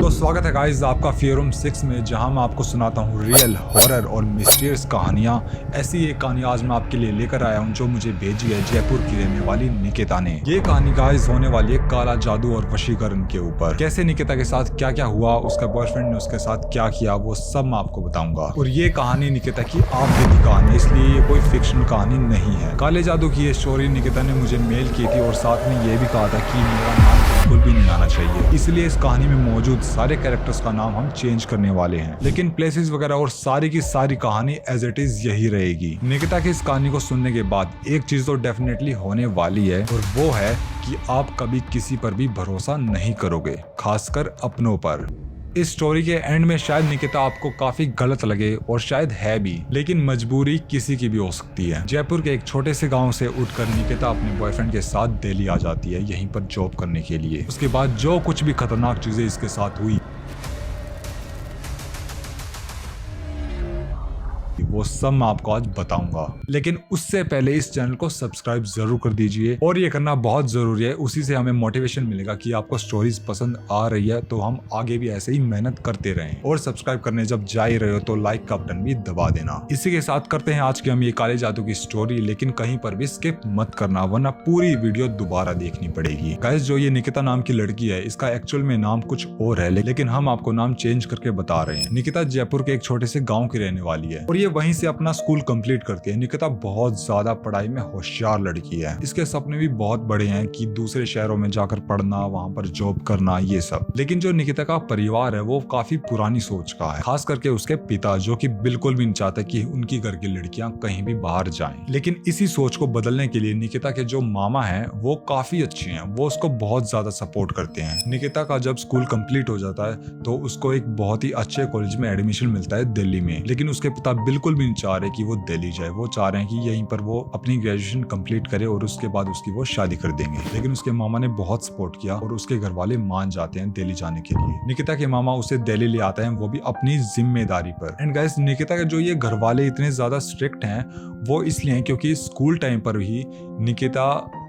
तो स्वागत है गाइस आपका फियर रूम 6 में, जहां मैं आपको सुनाता हूं रियल हॉरर और मिस्टीरियस कहानियां। ऐसी एक कहानी आज मैं आपके लिए लेकर आया हूं जो मुझे भेजी है जयपुर की रहने वाली निकिता ने। ये कहानी गाइस होने वाली है काला जादू और वशीकरण के ऊपर। कैसे निकिता के साथ क्या क्या हुआ, उसका बॉयफ्रेंड ने उसके साथ क्या किया, वो सब मैं आपको बताऊंगा। और ये कहानी निकिता की आप बीती कहानी, इसलिए ये कोई फिक्शनल कहानी नहीं है। काले जादू की ये स्टोरी निकिता ने मुझे मेल की थी और साथ में ये भी कहा था कि मेरा नाम बिल्कुल भी नहीं आना चाहिए, इसलिए इस कहानी में मौजूद सारे कैरेक्टर्स का नाम हम चेंज करने वाले हैं, लेकिन प्लेसेस वगैरह और सारी की सारी कहानी एज इट इज यही रहेगी। निकिता की इस कहानी को सुनने के बाद एक चीज तो डेफिनेटली होने वाली है, और वो है कि आप कभी किसी पर भी भरोसा नहीं करोगे, खासकर अपनों पर। इस स्टोरी के एंड में शायद निकिता आपको काफी गलत लगे, और शायद है भी, लेकिन मजबूरी किसी की भी हो सकती है। जयपुर के एक छोटे से गांव से उठकर निकिता अपने बॉयफ्रेंड के साथ दिल्ली आ जाती है, यहीं पर जॉब करने के लिए। उसके बाद जो कुछ भी खतरनाक चीजें इसके साथ हुई वो सब मैं आपको आज बताऊंगा, लेकिन उससे पहले इस चैनल को सब्सक्राइब जरूर कर दीजिए, और ये करना बहुत जरूरी है। उसी से हमें मोटिवेशन मिलेगा कि आपको स्टोरीज पसंद आ रही है, तो हम आगे भी ऐसे ही मेहनत करते रहें। और सब्सक्राइब करने जब जा ही रहे हो तो लाइक का बटन भी दबा देना। इसी के साथ करते हैं आज की हम ये काले जादू की स्टोरी, लेकिन कहीं पर भी स्किप मत करना, वरना पूरी वीडियो दोबारा देखनी पड़ेगी। गाइस, जो ये निकिता नाम की लड़की है, इसका एक्चुअल में नाम कुछ और है, लेकिन हम आपको नाम चेंज करके बता रहे हैं। निकिता जयपुर के एक छोटे से गाँव की रहने वाली है, और ये वहीं से अपना स्कूल कंप्लीट करती है। निकिता बहुत ज्यादा पढ़ाई में होशियार लड़की है। इसके सपने भी बहुत बड़े हैं कि दूसरे शहरों में जाकर पढ़ना, वहां पर जॉब करना, ये सब। लेकिन जो निकिता का परिवार है वो काफी पुरानी सोच का है, खास करके उसके पिता, जो कि बिल्कुल भी नहीं चाहते कि उनकी घर की लड़कियां कहीं भी बाहर जाएं। लेकिन इसी सोच को बदलने के लिए निकिता के जो मामा हैं वो काफी अच्छे हैं, वो उसको बहुत ज्यादा सपोर्ट करते हैं। निकिता का जब स्कूल कंप्लीट हो जाता है तो उसको एक बहुत ही अच्छे कॉलेज में एडमिशन मिलता है दिल्ली में, लेकिन उसके पिता बिल्कुल भी नहीं चाह रहे कि वो दिल्ली जाए। वो चाह रहे हैं कि यहीं पर वो अपनी ग्रेजुएशन कंप्लीट करे और उसके बाद उसकी वो शादी कर देंगे। लेकिन उसके मामा ने बहुत सपोर्ट किया और उसके घर वाले मान जाते हैं दिल्ली जाने के लिए। निकिता के मामा उसे दिल्ली ले आते हैं, वो भी अपनी जिम्मेदारी पर। एंड गाइस, निकिता के जो ये घर वाले इतने ज्यादा स्ट्रिक्ट हैं वो इसलिए हैं क्योंकि स्कूल टाइम पर ही निकिता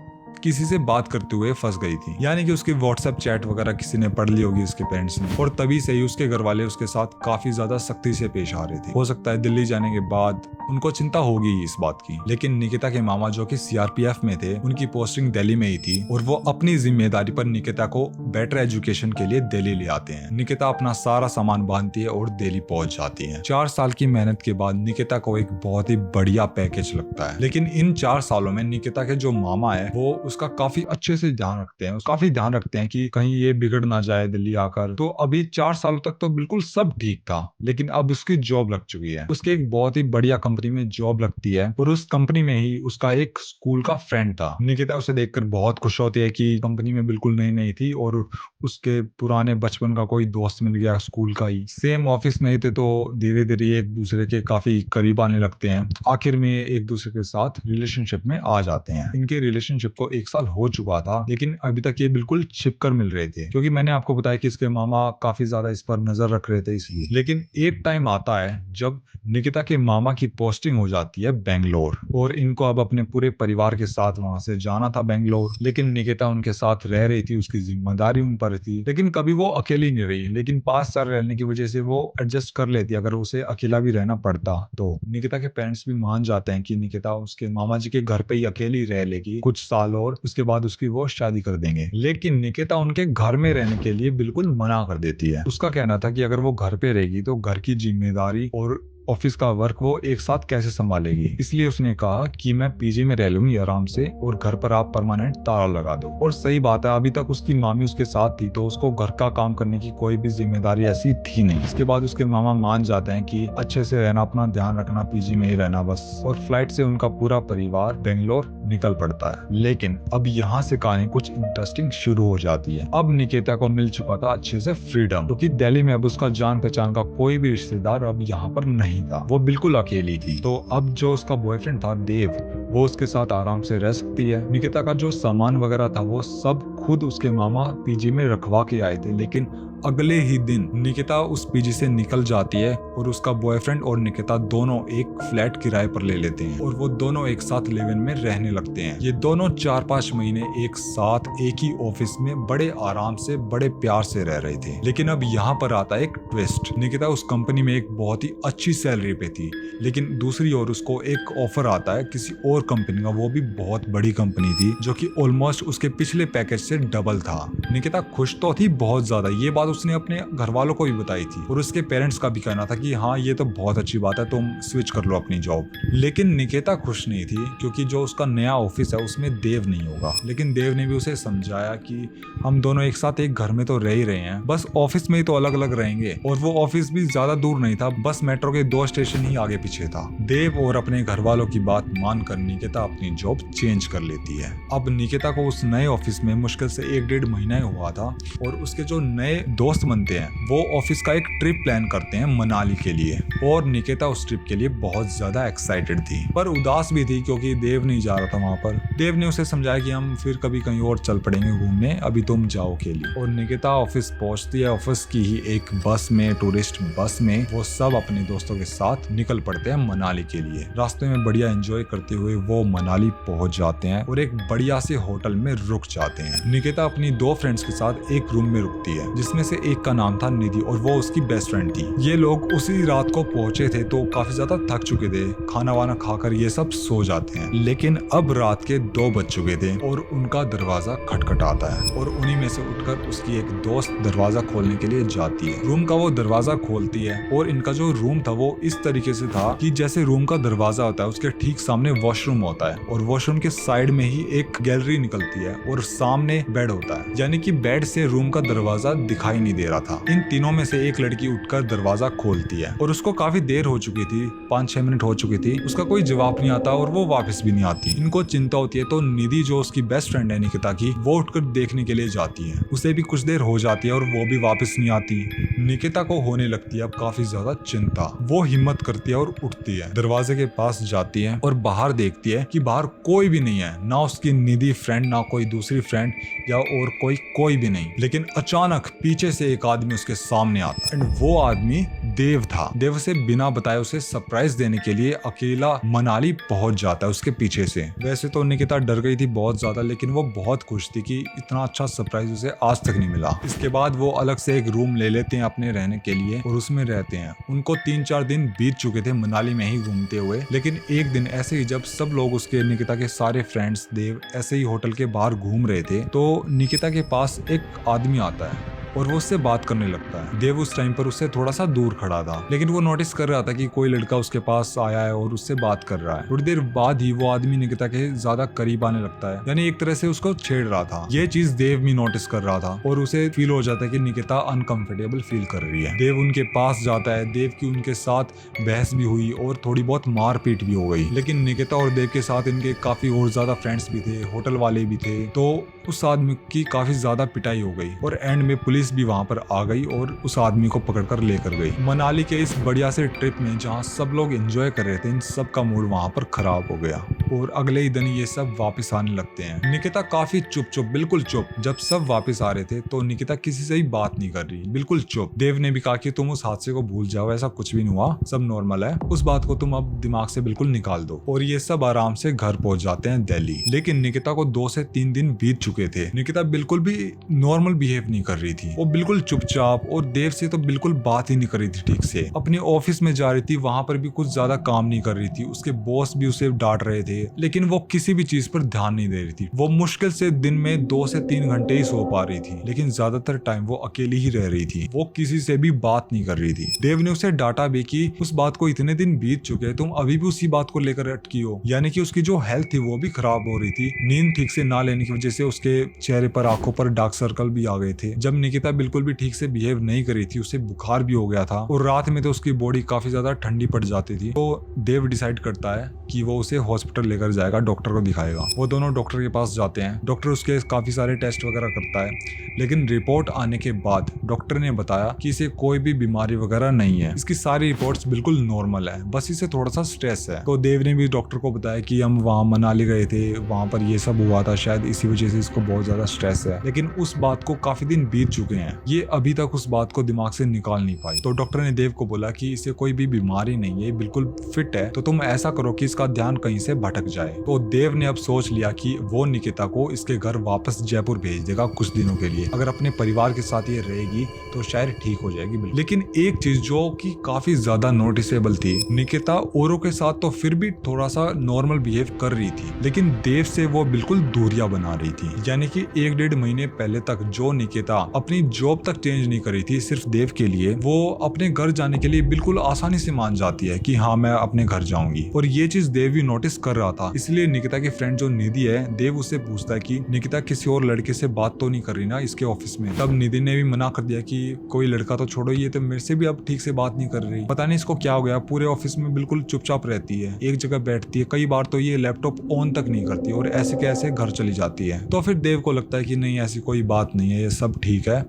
किसी से बात करते हुए फंस गई थी, यानी कि उसकी व्हाट्सएप चैट वगैरह किसी ने पढ़ ली होगी उसके पेरेंट्स ने, और तभी से ही उसके घर वाले उसके साथ काफी ज्यादा सख्ती से पेश आ रहे थे। हो सकता है दिल्ली जाने के बाद उनको चिंता होगी इस बात की, लेकिन निकिता के मामा जो कि सीआरपीएफ में थे, उनकी पोस्टिंग दिल्ली में ही थी, और वो अपनी जिम्मेदारी पर निकिता को बेटर एजुकेशन के लिए दिल्ली ले आते हैं। निकिता अपना सारा सामान बांधती है और दिल्ली पहुंच जाती है। 4 साल की मेहनत के बाद निकिता को एक बहुत ही बढ़िया पैकेज लगता है, लेकिन इन 4 सालों में निकिता के जो मामा है वो उसका काफी अच्छे से ध्यान रखते हैं, काफी ध्यान रखते हैं कि कहीं ये बिगड़ ना जाए दिल्ली आकर। तो अभी 4 सालों तक तो बिल्कुल सब ठीक था, लेकिन अब उसकी जॉब लग चुकी है। उसके एक बहुत ही बढ़िया कंपनी में जॉब लगती है, और उस कंपनी में ही उसका एक स्कूल का फ्रेंड था। निकिता उसे देखकर बहुत खुश होती है कि कंपनी में बिल्कुल नई नई थी और उसके पुराने बचपन का कोई दोस्त मिल गया, स्कूल का ही। सेम ऑफिस में ही थे, तो धीरे धीरे एक दूसरे के काफी करीब आने लगते हैं। आखिर में एक दूसरे के साथ रिलेशनशिप में आ जाते हैं। इनके रिलेशनशिप को 1 साल हो चुका था, लेकिन अभी तक ये बिल्कुल छिपकर मिल रहे थे, क्योंकि मैंने आपको बताया कि इसके मामा काफी ज्यादा इस पर नजर रख रहे थे, इसलिए। लेकिन एक टाइम आता है जब निकिता के मामा की पोस्टिंग हो जाती है बेंगलोर, और इनको अब अपने पूरे परिवार के साथ वहां से जाना था बेंगलोर। लेकिन निकिता उनके साथ रह रही थी, उसकी जिम्मेदारी उन पर थी, लेकिन कभी वो अकेली नहीं रही। लेकिन 5 साल रहने की वजह से वो एडजस्ट कर लेती, अगर उसे अकेला भी रहना पड़ता तो। निकिता के पेरेंट्स भी मान जाते हैं कि निकिता उसके मामा जी के घर पे ही अकेली रह लेगी कुछ साल, और उसके बाद उसकी वो शादी कर देंगे। लेकिन निकिता उनके घर में रहने के लिए बिल्कुल मना कर देती है। उसका कहना था कि अगर वो घर पे रहेगी तो घर की जिम्मेदारी और ऑफिस का वर्क वो एक साथ कैसे संभालेगी, इसलिए उसने कहा कि मैं पीजी में रह लूंगी आराम से, और घर पर आप परमानेंट ताला लगा दो। और सही बात है, अभी तक उसकी मामी उसके साथ थी, तो उसको घर का काम करने की कोई भी जिम्मेदारी ऐसी थी नहीं। इसके बाद उसके मामा मान जाते हैं कि अच्छे से रहना, अपना ध्यान रखना, पीजी में ही रहना बस। और फ्लाइट से उनका पूरा परिवार बेंगलोर निकल पड़ता है। लेकिन अब यहाँ से कहानी कुछ इंटरेस्टिंग शुरू हो जाती है। अब निकिता को मिल चुका था अच्छे से फ्रीडम, क्योंकि दिल्ली में अब उसका जान पहचान का कोई भी रिश्तेदार अब यहाँ पर नहीं था, वो बिल्कुल अकेली थी। तो अब जो उसका बॉयफ्रेंड था देव, वो उसके साथ आराम से रह सकती है। निकिता का जो सामान वगैरह था वो सब खुद उसके मामा पीजी में रखवा के आए थे, लेकिन अगले ही दिन निकिता उस पीजी से निकल जाती है और उसका बॉयफ्रेंड और निकिता दोनों एक फ्लैट किराए पर ले लेते हैं और वो दोनों एक साथ लिव इन में रहने लगते हैं। ये दोनों 4-5 महीने एक साथ एक ही ऑफिस में बड़े आराम से बड़े प्यार से रह रहे थे। लेकिन अब यहाँ पर आता है एक ट्विस्ट। निकिता उस कंपनी में एक बहुत ही अच्छी सैलरी पे थी, लेकिन दूसरी ओर उसको एक ऑफर आता है किसी और कंपनी का, वो भी बहुत बड़ी कंपनी थी जो कि ऑलमोस्ट उसके पिछले पैकेज से डबल था। निकिता खुश तो थी बहुत ज्यादा, ये बात उसने अपने घर वालों को भी बताई थी और उसके पेरेंट्स का भी कहना था कि हाँ ये तो बहुत अच्छी बात है, तुम स्विच कर लो अपनी जॉब। लेकिन निकिता खुश नहीं थी क्योंकि जो उसका नया ऑफिस है उसमें देव नहीं होगा। लेकिन देव ने भी उसे समझाया कि हम दोनों एक साथ एक घर में तो रह ही रहे हैं, बस ऑफिस में ही तो अलग अलग रहेंगे। और वो ऑफिस भी ज्यादा दूर नहीं था, बस मेट्रो के 2 स्टेशन ही आगे पीछे था। देव और अपने घर वालों की बात मानकर निकिता अपनी जॉब चेंज कर लेती है। अब निकिता को उस नए ऑफिस में मुश्किल से 1-1.5 महीना ही हुआ था और उसके जो नए दोस्त बनते हैं वो ऑफिस का एक ट्रिप प्लान करते हैं मनाली के लिए और निकिता उस ट्रिप के लिए बहुत ज्यादा एक्साइटेड थी पर उदास भी थी क्योंकि देव नहीं जा रहा था वहां पर। देव ने उसे समझाया कि हम फिर कभी कहीं और चल पड़ेंगे घूमने, अभी तुम जाओ के लिए। और निकिता ऑफिस पहुंचती है। ऑफिस की ही एक बस में, टूरिस्ट बस में वो सब अपने दोस्तों के साथ निकल पड़ते हैं मनाली के लिए। रास्ते में बढ़िया एंजॉय करते हुए वो मनाली पहुंच जाते हैं और एक बढ़िया से होटल में रुक जाते हैं। निकिता अपनी 2 फ्रेंड्स के साथ एक रूम में रुकती है जिसमें से एक का नाम था निधि और वो उसकी बेस्ट फ्रेंड थी। ये लोग उसी रात को पहुंचे थे तो काफी ज्यादा थक चुके थे, खाना वाना खाकर ये सब सो जाते हैं। लेकिन अब रात के 2 बज चुके थे और उनका दरवाजा खटखटाता है और उन्हीं में से उठकर उसकी एक दोस्त दरवाजा खोलने के लिए जाती है। रूम का वो दरवाजा खोलती है और इनका जो रूम था वो इस तरीके से था कि जैसे रूम का दरवाजा होता है उसके ठीक सामने वॉशरूम होता है और वॉशरूम के साइड में ही एक गैलरी निकलती है और सामने बेड होता है, यानी कि बेड से रूम का दरवाजा दिखाई नहीं दे रहा था। इन तीनों में से एक लड़की उठकर दरवाजा खोलती है और उसको काफी देर हो चुकी थी, 5-6 मिनट हो चुकी थी, उसका कोई जवाब नहीं आता और वो वापस भी नहीं आती। इनको चिंता होती है तो निधि जो उसकी बेस्ट फ्रेंड है निकिता की, वो उठकर देखने के लिए जाती है। उसे भी कुछ देर हो जाती है और वो भी वापस नहीं आती। निकिता को होने लगती है अब काफी ज्यादा चिंता। वो हिम्मत करती है और उठती है, दरवाजे के पास जाती है और बाहर देखती है कि बाहर कोई भी नहीं है, ना उसकी निधि फ्रेंड, ना कोई दूसरी फ्रेंड या और कोई भी नहीं। लेकिन अचानक पीछे से एक आदमी उसके सामने आता है एंड वो आदमी देव था। देव से बिना बताए उसे सरप्राइज देने के लिए अकेला मनाली पहुंच जाता है उसके पीछे से। वैसे तो निकिता डर गई थी बहुत ज्यादा, लेकिन वो बहुत खुश थी कि इतना अच्छा सरप्राइज उसे आज तक नहीं मिला। इसके बाद वो अलग से एक रूम ले लेते हैं अपने रहने के लिए और उसमें रहते हैं। उनको 3-4 दिन बीत चुके थे मनाली में ही घूमते हुए, लेकिन एक दिन ऐसे ही जब सब लोग उसके निकिता के सारे फ्रेंड्स देव ऐसे ही होटल के बाहर घूम रहे थे तो निकिता के पास एक आदमी आता है और वो उससे बात करने लगता है। देव उस टाइम पर उससे थोड़ा सा दूर खड़ा था, लेकिन वो नोटिस कर रहा था कि कोई लड़का उसके पास आया है और उससे बात कर रहा है। थोड़ी देर बाद ही वो आदमी निकिता के ज्यादा करीब आने लगता है, यानी एक तरह से उसको छेड़ रहा था। ये चीज देव भी नोटिस कर रहा था और उसे फील हो जाता है कि निकिता अनकंफर्टेबल फील कर रही है। देव उनके पास जाता है। देव की उनके साथ बहस भी हुई और थोड़ी बहुत मारपीट भी हो गई, लेकिन निकिता और देव के साथ इनके काफी और ज्यादा फ्रेंड्स भी थे, होटल वाले भी थे, तो उस आदमी की काफी ज्यादा पिटाई हो गई और एंड में पुलिस भी वहां पर आ गई और उस आदमी को पकड़कर लेकर गई। मनाली के इस बढ़िया से ट्रिप में जहां सब लोग एंजॉय कर रहे थे, इन सब का मूड वहां पर खराब हो गया और अगले ही दिन ये सब वापस आने लगते हैं। निकिता काफी चुप, बिल्कुल चुप। जब सब वापस आ रहे थे तो निकिता किसी से ही बात नहीं कर रही, बिल्कुल चुप। देव ने भी कहा कि तुम उस हादसे को भूल जाओ, ऐसा कुछ भी नहीं हुआ, सब नॉर्मल है, उस बात को तुम अब दिमाग से बिल्कुल निकाल दो। और ये सब आराम से घर पहुंच जाते हैं दिल्ली। लेकिन निकिता को 2 से 3 दिन बीत चुके थे। निकिता बिल्कुल भी नॉर्मल बिहेव नहीं कर रही थी, वो बिल्कुल चुपचाप और देव से तो बिल्कुल बात ही नहीं कर रही थी ठीक से। अपने ऑफिस में जा रही थी, वहां पर भी कुछ ज्यादा काम नहीं कर रही थी। उसके बॉस भी उसे डांट रहे थे, लेकिन वो किसी भी चीज पर ध्यान नहीं दे रही थी। वो मुश्किल से दिन में 2 से 3 घंटे ही सो पा रही थी, लेकिन ज्यादातर टाइम वो अकेली ही रह रही थी। वो किसी से भी बात नहीं कर रही थी। देव ने उसे डांटा भी कि उस बात को इतने दिन बीत चुके, तुम अभी भी उसी बात को लेकर अटकी हो। यानी कि उसकी जो हेल्थ थी वो भी खराब हो रही थी। नींद ठीक से ना लेने की वजह से उसके चेहरे पर, आंखों पर डार्क सर्कल भी आ गए थे। जब निकिता बिल्कुल भी ठीक से बिहेव नहीं कर रही थी, उसे बुखार भी हो गया था और रात में तो उसकी बॉडी काफी ज्यादा ठंडी पड़ जाती थी। तो देव डिसाइड करता है कि वो उसे हॉस्पिटल लेकर जाएगा, डॉक्टर को दिखाएगा। वो दोनों डॉक्टर के पास जाते हैं। डॉक्टर उसके काफी सारे टेस्ट वगैरह करता है, लेकिन रिपोर्ट आने के बाद डॉक्टर ने बताया कि इसे कोई भी बीमारी वगैरह नहीं है, इसकी सारी रिपोर्ट्स बिल्कुल नॉर्मल है, बस इसे थोड़ा सा स्ट्रेस है। तो देव ने भी डॉक्टर को बताया कि हम वहाँ मनाली गए थे, वहाँ पर ये सब हुआ था, शायद इसी वजह से इसको बहुत ज्यादा स्ट्रेस है। लेकिन उस बात को काफी दिन बीत चुके हैं, ये अभी तक उस बात को दिमाग से निकाल नहीं पाई। तो डॉक्टर ने देव को बोला कि इसे कोई भी बीमारी नहीं है, बिल्कुल फिट है, तो तुम ऐसा करो कि इसका ध्यान कहीं से भटक जाए। तो देव ने अब सोच लिया कि वो निकिता को इसके घर वापस जयपुर भेज देगा कुछ दिनों के लिए। अगर अपने परिवार के साथ ये रहेगी तो शायद ठीक हो जाएगी। लेकिन एक चीज जो कि काफी ज्यादा नोटिसेबल थी, निकिता औरों के साथ तो फिर भी थोड़ा सा नॉर्मल बिहेव कर रही थी, लेकिन देव से वो बिल्कुल दूरियां बना रही थी। यानी कि 1-1.5 महीने पहले तक जो निकिता अपनी जॉब तक चेंज नहीं करी थी सिर्फ देव के लिए, वो अपने घर जाने के लिए बिल्कुल आसानी से मान जाती है कि हाँ मैं अपने घर जाऊंगी। और ये चीज देव भी नोटिस कर रहा था। इसलिए निकिता की फ्रेंड जो निधि है, देव उससे पूछता है कि निकिता किसी और लड़के से बात तो नहीं कर रही ना इसके ऑफिस में। तब निधि ने भी मना कर दिया कि कोई लड़का तो छोड़ो, ये तो मेरे से भी अब ठीक से बात नहीं कर रही, पता नहीं इसको क्या हो गया, पूरे ऑफिस में बिल्कुल चुपचाप रहती है, एक जगह बैठती है, कई बार तो ये लैपटॉप ऑन तक नहीं करती और ऐसे के ऐसे घर चली जाती है। तो फिर देव को लगता है कि नहीं ऐसी कोई बात नहीं है, ये सब ठीक है,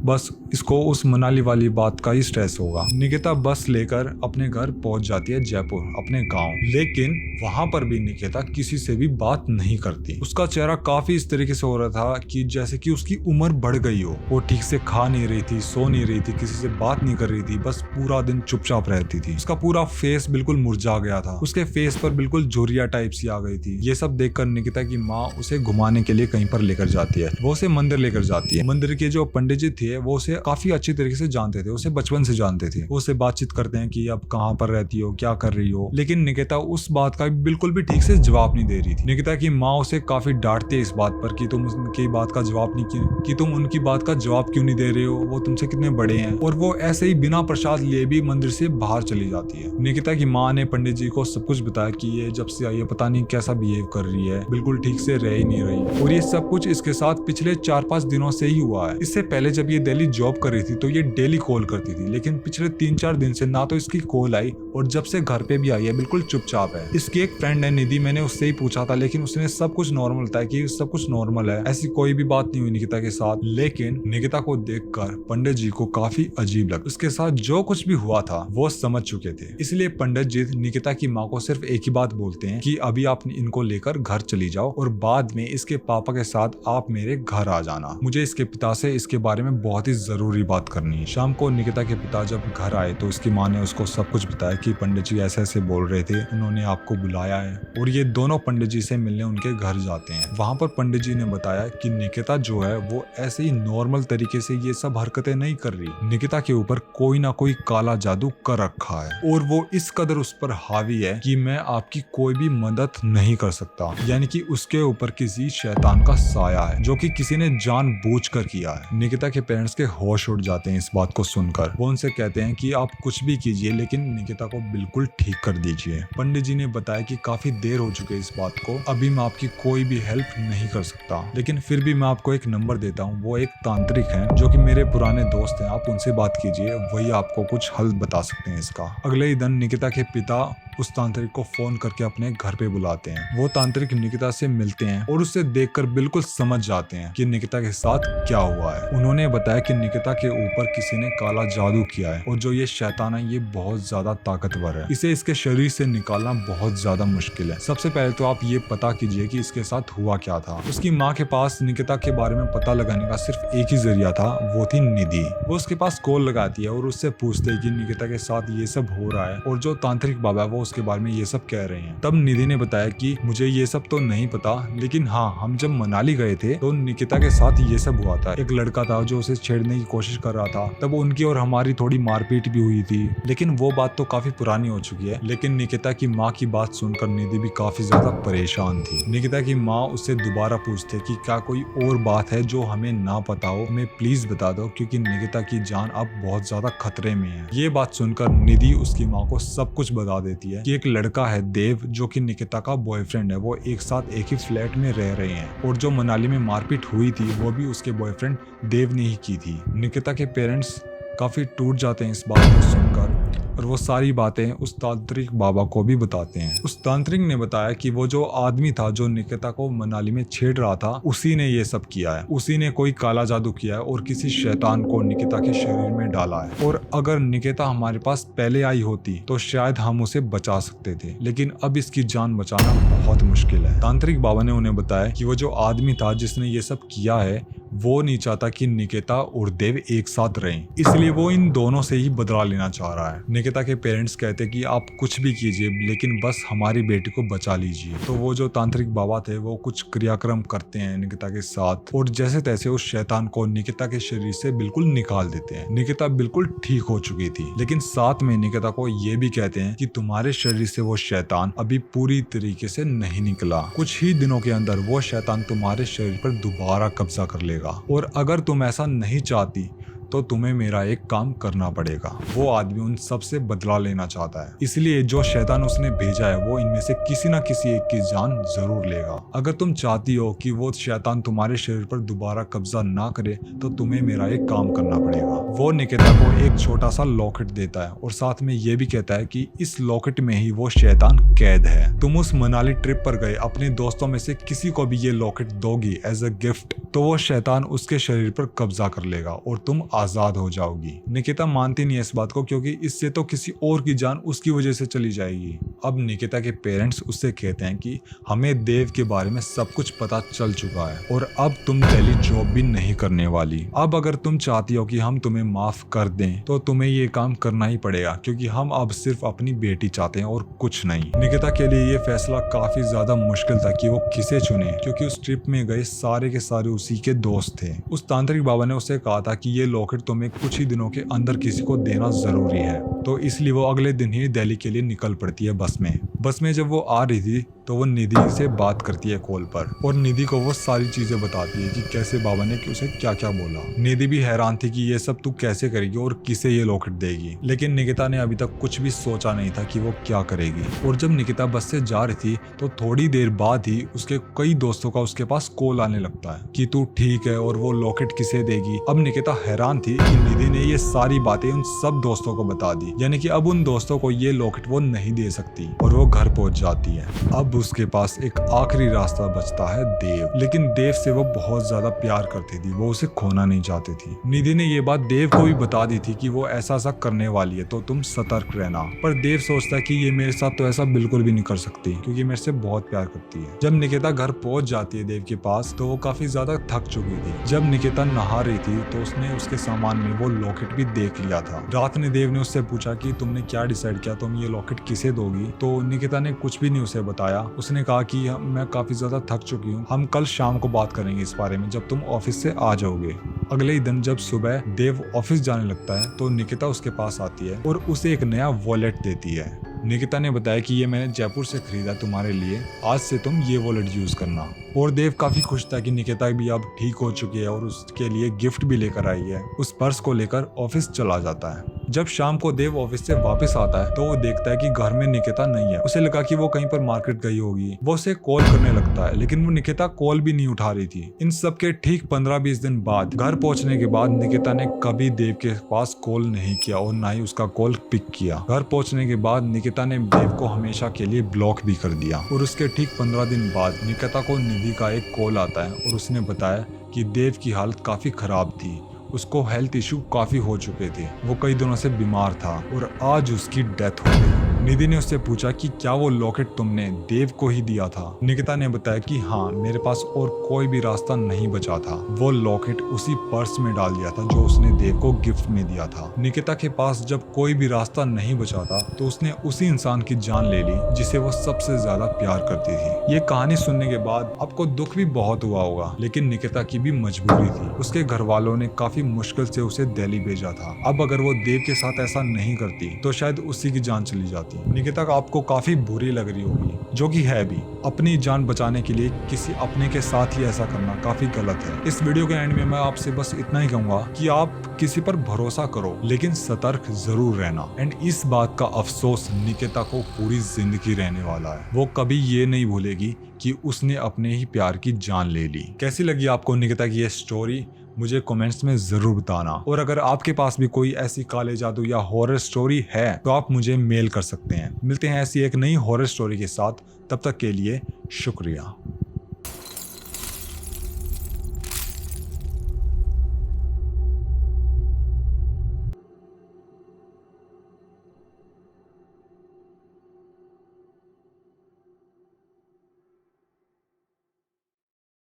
बस इसको उस मनाली वाली बात का ही स्ट्रेस होगा। निकिता बस लेकर अपने घर पहुंच जाती है जयपुर, अपने गांव। लेकिन वहां पर भी निकिता किसी से भी बात नहीं करती। उसका चेहरा काफी इस तरीके से हो रहा था कि जैसे कि उसकी उम्र बढ़ गई हो। वो ठीक से खा नहीं रही थी, सो नहीं रही थी, किसी से बात नहीं कर रही थी, बस पूरा दिन चुपचाप रहती थी। उसका पूरा फेस बिल्कुल मुरझा गया था, उसके फेस पर बिल्कुल झुर्रिया टाइप सी आ गई थी। ये सब देखकर निकिता की माँ उसे घुमाने के लिए कहीं पर लेकर जाती है। वो उसे मंदिर लेकर जाती है। मंदिर के जो पंडित जी थे वो उसे काफी अच्छी तरीके से जानते थे, उसे बचपन से जानते थे। वो उसे बातचीत करते हैं कि अब कहाँ पर रहती हो, क्या कर रही हो, लेकिन निकिता उस बात का बिल्कुल भी ठीक से जवाब नहीं दे रही थी। निकिता की माँ उसे काफी डांटती है इस बात पर कि तुम उनकी बात का जवाब नहीं कि तुम उनकी बात का जवाब क्यों नहीं दे रहे हो, वो तुमसे कितने बड़े हैं। और वो ऐसे ही बिना प्रसाद लिए भी मंदिर से बाहर चली जाती है। निकिता की माँ ने पंडित जी को सब कुछ बताया कि ये जब से आई है पता नहीं कैसा बिहेव कर रही है, बिल्कुल ठीक से रह ही नहीं रही। और ये सब कुछ इसके साथ पिछले 4-5 दिनों से ही हुआ है। इससे पहले जब ये दिल्ली जॉब कर रही थी तो ये डेली कॉल करती थी, लेकिन पिछले 3-4 दिन से ना तो इसकी कॉल आई और जब से घर पे भी आई है बिल्कुल चुपचाप है। इसकी एक फ्रेंड है निधि, मैंने उससे ही पूछा था, लेकिन उसने सब कुछ नॉर्मल बताया कि सब कुछ नॉर्मल है, ऐसी कोई भी बात नहीं हुई निकिता के साथ। लेकिन निकिता को देखकर पंडित जी को काफी अजीब लगा। उसके साथ जो कुछ भी हुआ था वो समझ चुके थे, इसलिए पंडित जी निकिता की माँ को सिर्फ एक ही बात बोलते हैं कि अभी आप इनको लेकर घर चली जाओ और बाद में इसके पापा के साथ आप मेरे घर आ जाना, मुझे इसके पिता से इसके बारे में बहुत ही जरूरी बात करनी है। शाम को निकिता के पिता जब घर आए तो उसकी माँ ने उसको सब कुछ बताया कि पंडित जी ऐसे ऐसे बोल रहे थे, उन्होंने आपको बुलाया है। और ये दोनों पंडित जी से मिलने उनके घर जाते हैं। वहां पर पंडित जी ने बताया कि निकिता जो है वो ऐसे ही नॉर्मल तरीके से ये सब हरकतें नहीं कर रही, निकिता के ऊपर कोई ना कोई काला जादू कर रखा है और वो इस कदर उस पर हावी है कि मैं आपकी कोई भी मदद नहीं कर सकता। यानी कि उसके ऊपर किसी शैतान का साया है जो कि किसी ने जानबूझकर किया है। निकिता के पेरेंट्स के होश उड़ जाते हैं इस बात को सुनकर। वो उनसे कहते हैं कि आप कुछ भी कीजिए लेकिन निकिता को बिल्कुल ठीक कर दीजिए। पंडित जी ने बताया कि काफी देर हो चुकी है इस बात को, अभी मैं आपकी कोई भी हेल्प नहीं कर सकता, लेकिन फिर भी मैं आपको एक नंबर देता हूँ। वो एक तांत्रिक है जो कि मेरे पुराने दोस्त हैं, आप उनसे बात कीजिए, वही आपको कुछ हल बता सकते हैं इसका। अगले ही दिन निकिता के पिता उस तांत्रिक को फोन करके अपने घर पे बुलाते हैं। वो तांत्रिक निकिता से मिलते हैं और उसे देखकर बिल्कुल समझ जाते हैं कि निकिता के साथ क्या हुआ है। उन्होंने बताया कि निकिता के ऊपर किसी ने काला जादू किया है और जो ये शैतान है ये बहुत ज्यादा ताकतवर है, इसे इसके शरीर से निकालना बहुत ज्यादा मुश्किल है। सबसे पहले तो आप ये पता कीजिए कि इसके साथ हुआ क्या था। उसकी माँ के पास निकिता के बारे में पता लगाने का सिर्फ एक ही जरिया था, वो थी निधि। वो उसके पास कॉल लगाती है और उससे पूछते है कि निकिता के साथ ये सब हो रहा है और जो तांत्रिक बाबा है वो उसके बारे में ये सब कह रहे हैं। तब निधि ने बताया कि मुझे ये सब तो नहीं पता, लेकिन हाँ हम जब मनाली गए थे तो निकिता के साथ ये सब हुआ था। एक लड़का था जो उसे छेड़ने की कोशिश कर रहा था, तब उनकी और हमारी थोड़ी मारपीट भी हुई थी, लेकिन वो बात तो काफी पुरानी हो चुकी है। लेकिन निकिता की माँ की बात सुनकर निधि भी काफी ज्यादा परेशान थी। निकिता की माँ उससे दोबारा पूछते कि क्या कोई और बात है जो हमें ना पता हो, हमें प्लीज बता दो क्योंकि निकिता की जान अब बहुत ज्यादा खतरे में है। ये बात सुनकर निधि उसकी माँ को सब कुछ बता देती है कि एक लड़का है देव जो कि निकिता का बॉयफ्रेंड है, वो एक साथ एक ही फ्लैट में रह रहे हैं और जो मनाली में मारपीट हुई थी वो भी उसके बॉयफ्रेंड देव ने ही की थी। निकिता के पेरेंट्स काफी टूट जाते हैं इस बात को सुनकर, और वो सारी बातें उस तांत्रिक बाबा को भी बताते हैं। उस तांत्रिक ने बताया कि वो जो आदमी था जो निकिता को मनाली में छेड़ रहा था, उसी ने ये सब किया है। उसी ने कोई काला जादू किया है और किसी शैतान को निकिता के शरीर में डाला है। और अगर निकिता हमारे पास पहले आई होती तो शायद हम उसे बचा सकते थे, लेकिन अब इसकी जान बचाना बहुत मुश्किल है। तांत्रिक बाबा ने उन्हें बताया कि वो जो आदमी था जिसने ये सब किया है, वो नहीं चाहता कि निकिता और देव एक साथ रहें, इसलिए वो इन दोनों से ही बदला लेना चाह रहा है। निकिता के पेरेंट्स कहते कि आप कुछ भी कीजिए, लेकिन बस हमारी बेटी को बचा लीजिए। तो वो जो तांत्रिक बाबा थे वो कुछ क्रियाक्रम करते हैं निकिता के साथ, और जैसे तैसे उस शैतान को निकिता के शरीर से बिल्कुल निकाल देते हैं। निकिता बिल्कुल ठीक हो चुकी थी, लेकिन साथ में निकिता को ये भी कहते हैं कि तुम्हारे शरीर से वो शैतान अभी पूरी तरीके से नहीं निकला। कुछ ही दिनों के अंदर वो शैतान तुम्हारे शरीर पर दोबारा कब्जा कर लेगा, और अगर तुम ऐसा नहीं चाहती तो तुम्हें मेरा एक काम करना पड़ेगा। वो आदमी उन सब से बदला लेना चाहता है, इसलिए जो शैतान उसने भेजा है वो इनमें से किसी न किसी एक की जान जरूर लेगा। अगर तुम चाहती हो कि वो शैतान तुम्हारे शरीर पर दोबारा कब्जा ना करे तो तुम्हें मेरा एक काम करना पड़ेगा। वो निकिता को एक छोटा सा लॉकेट देता है और साथ में ये भी कहता है कि इस लॉकेट में ही वो शैतान कैद है। तुम उस मनाली ट्रिप पर गए अपने दोस्तों में से किसी को भी ये लॉकेट दोगी एज अ गिफ्ट, तो वो शैतान उसके शरीर पर कब्जा कर लेगा और तुम आजाद हो जाओगी। निकिता मानती नहीं है इस बात को, क्योंकि इससे तो किसी और की जान उसकी वजह से चली जाएगी। अब निकिता के पेरेंट्स उससे कहते हैं कि हमें देव के बारे में सब कुछ पता चल चुका है और अब तुम दिल्ली जॉब भी नहीं करने वाली। अब अगर तुम चाहती हो कि हम तुम्हें माफ कर दें तो तुम्हें ये काम करना ही पड़ेगा, क्योंकि हम अब सिर्फ अपनी बेटी चाहते हैं और कुछ नहीं। निकिता के लिए ये फैसला काफी ज्यादा मुश्किल था कि वो किसे चुने, क्योंकि उस ट्रिप में गए सारे के सारे उसी के दोस्त थे। उस तांत्रिक बाबा ने उसे कहा था कि ये लॉकेट तुम्हें कुछ ही दिनों के अंदर किसी को देना जरूरी है, तो इसलिए वो अगले दिन ही दिल्ली के लिए निकल पड़ती है बस में जब वो आ रही थी तो वो निधि से बात करती है कॉल पर, और निधि को वो सारी चीजें बताती है कि कैसे बाबा ने उसे क्या क्या बोला। निधि भी हैरान थी कि ये सब तू कैसे करेगी और किसे ये लॉकेट देगी, लेकिन निकिता ने अभी तक कुछ भी सोचा नहीं था कि वो क्या करेगी। और जब निकिता बस से जा रही थी तो थोड़ी देर बाद ही उसके कई दोस्तों का उसके पास कॉल आने लगता है कि तू ठीक है और वो लॉकेट किसे देगी। अब निकिता हैरान थी कि निधि ने ये सारी बातें उन सब दोस्तों को बता दी, यानी कि अब उन दोस्तों को ये लॉकेट वो नहीं दे सकती, और वो घर पहुंच जाती है। अब उसके पास एक आखिरी रास्ता बचता है देव, लेकिन देव से वो बहुत ज्यादा प्यार करती थी, वो उसे खोना नहीं चाहती थी। निधि ने ये बात देव को भी बता दी थी कि वो ऐसा करने वाली है, तो तुम सतर्क रहना। पर देव सोचता है कि ये मेरे साथ तो ऐसा बिल्कुल भी नहीं कर सकती, क्योंकि मेरे से बहुत प्यार करती है। जब निकिता घर पहुंच जाती है देव के पास तो वो काफी ज्यादा थक चुकी थी। जब निकिता नहा रही थी तो उसने उसके सामान में वो लॉकेट भी देख लिया था। रात में देव ने उससे पूछा कि तुमने क्या डिसाइड किया, तुम ये लॉकेट किसे दोगी? तो निकिता ने कुछ भी नहीं उसे बताया। उसने कहा कि मैं काफी ज्यादा थक चुकी हूँ, हम कल शाम को बात करेंगे इस बारे में जब तुम ऑफिस से आ जाओगे। अगले ही दिन जब सुबह देव ऑफिस जाने लगता है तो निकिता उसके पास आती है और उसे एक नया वॉलेट देती है। निकिता ने बताया कि ये मैंने जयपुर से खरीदा तुम्हारे लिए, आज से तुम ये वॉलेट यूज करना। और देव काफी खुश था कि निकिता भी अब ठीक हो चुकी है और उसके लिए गिफ्ट भी लेकर आई है। उस पर्स को लेकर ऑफिस चला जाता है। जब शाम को देव ऑफिस से वापस आता है तो वो देखता है कि घर में निकिता नहीं है। उसे लगा कि वो कहीं पर मार्केट गई होगी। वो उसे कॉल करने लगता है, लेकिन वो निकिता कॉल भी नहीं उठा रही थी। इन सब के ठीक 15-20 दिन बाद घर पहुंचने के बाद निकिता ने कभी देव के पास कॉल नहीं किया और ना ही उसका कॉल पिक किया। घर पहुंचने के बाद निकिता ने देव को हमेशा के लिए ब्लॉक भी कर दिया। और उसके ठीक 15 दिन बाद निकिता को निधि का एक कॉल आता है और उसने बताया कि देव की हालत काफी खराब थी, उसको हेल्थ इशू काफी हो चुके थे, वो कई दिनों से बीमार था और आज उसकी डेथ हो गई। निधि ने उससे पूछा कि क्या वो लॉकेट तुमने देव को ही दिया था? निकिता ने बताया कि हाँ, मेरे पास और कोई भी रास्ता नहीं बचा था। वो लॉकेट उसी पर्स में डाल दिया था जो उसने देव को गिफ्ट में दिया था। निकिता के पास जब कोई भी रास्ता नहीं बचा था तो उसने उसी इंसान की जान ले ली जिसे वो सबसे ज्यादा प्यार करती थी। ये कहानी सुनने के बाद आपको दुख भी बहुत हुआ होगा, लेकिन निकिता की भी मजबूरी थी। उसके घर वालों ने काफी मुश्किल से उसे दिल्ली भेजा था। अब अगर वो देव के साथ ऐसा नहीं करती तो शायद उसी की जान चली जाती। निकिता आपको काफी बुरी लग रही होगी, जो कि है भी। अपनी जान बचाने के लिए किसी अपने के साथ ही ऐसा करना काफी गलत है। इस वीडियो के एंड में मैं आपसे बस इतना ही कहूंगा कि आप किसी पर भरोसा करो, लेकिन सतर्क जरूर रहना। एंड इस बात का अफसोस निकिता को पूरी जिंदगी रहने वाला है। वो कभी ये नहीं भूलेगी कि उसने अपने ही प्यार की जान ले ली। कैसी लगी आपको निकिता की ये स्टोरी? मुझे कमेंट्स में जरूर बताना। और अगर आपके पास भी कोई ऐसी काले जादू या हॉरर स्टोरी है तो आप मुझे मेल कर सकते हैं। मिलते हैं ऐसी एक नई हॉरर स्टोरी के साथ, तब तक के लिए शुक्रिया।